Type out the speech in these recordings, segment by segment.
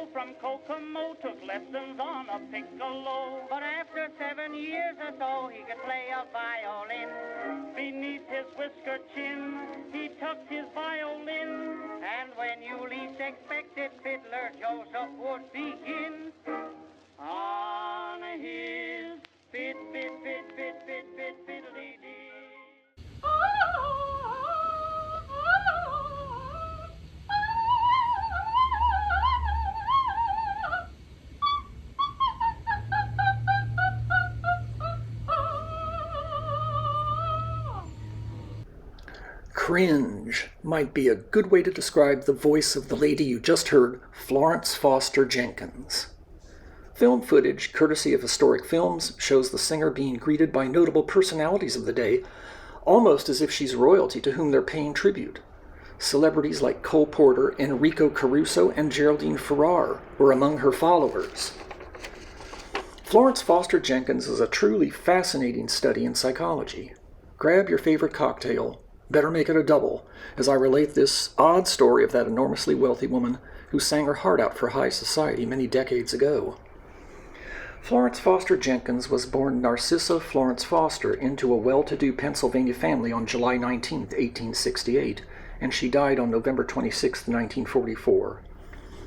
Joe from Kokomo took lessons on a piccolo. But after 7 years or so, he could play a violin. Beneath his whisker chin, he tucked his violin. And when you least expected, Fiddler Joseph would begin on his fiddly-dee. Cringe might be a good way to describe the voice of the lady you just heard, Florence Foster Jenkins. Film footage, courtesy of Historic Films, shows the singer being greeted by notable personalities of the day, almost as if she's royalty to whom they're paying tribute. Celebrities like Cole Porter, Enrico Caruso, and Geraldine Ferrar were among her followers. Florence Foster Jenkins is a truly fascinating study in psychology. Grab your favorite cocktail, better make it a double, as I relate this odd story of that enormously wealthy woman who sang her heart out for high society many decades ago. Florence Foster Jenkins was born Narcissa Florence Foster into a well-to-do Pennsylvania family on July 19, 1868, and she died on November 26, 1944.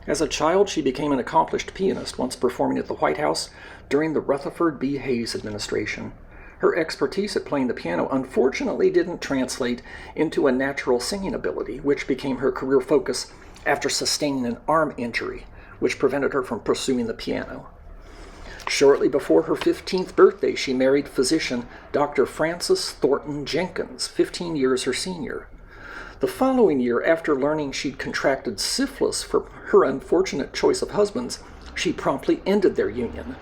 As a child, she became an accomplished pianist, once performing at the White House during the Rutherford B. Hayes administration. Her expertise at playing the piano unfortunately didn't translate into a natural singing ability, which became her career focus after sustaining an arm injury, which prevented her from pursuing the piano. Shortly before her 15th birthday, she married physician Dr. Francis Thornton Jenkins, 15 years her senior. The following year, after learning she'd contracted syphilis from her unfortunate choice of husbands, she promptly ended their union.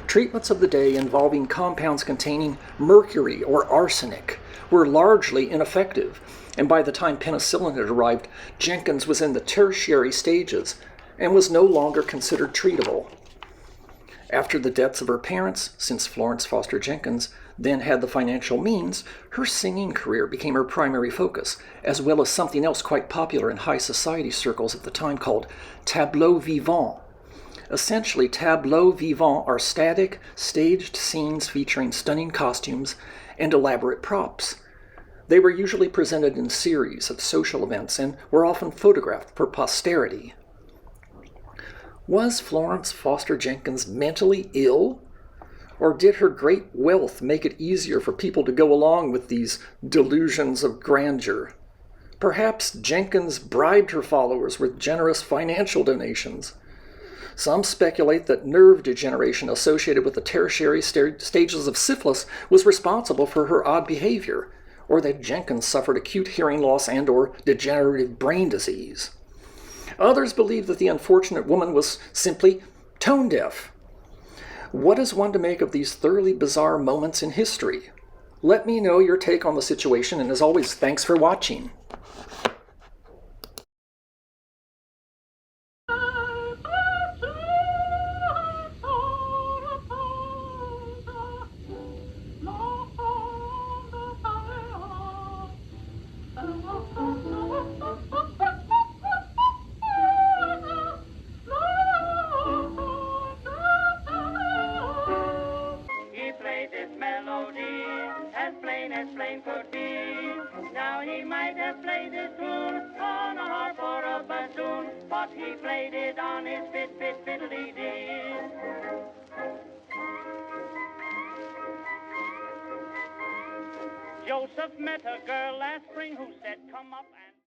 Treatments of the day involving compounds containing mercury or arsenic were largely ineffective, and by the time penicillin had arrived, Jenkins was in the tertiary stages and was no longer considered treatable. After the deaths of her parents, since Florence Foster Jenkins then had the financial means, her singing career became her primary focus, as well as something else quite popular in high society circles at the time called tableaux vivants. Essentially, tableaux vivants are static, staged scenes featuring stunning costumes and elaborate props. They were usually presented in series of social events and were often photographed for posterity. Was Florence Foster Jenkins mentally ill? Or did her great wealth make it easier for people to go along with these delusions of grandeur? Perhaps Jenkins bribed her followers with generous financial donations. Some speculate that nerve degeneration associated with the tertiary stages of syphilis was responsible for her odd behavior, or that Jenkins suffered acute hearing loss and/or degenerative brain disease. Others believe that the unfortunate woman was simply tone deaf. What is one to make of these thoroughly bizarre moments in history? Let me know your take on the situation, and as always, thanks for watching. As plain could be. Now he might have played his tune on a harp or a bassoon, but he played it on his fiddly-dee. Joseph met a girl last spring who said, "Come up and..."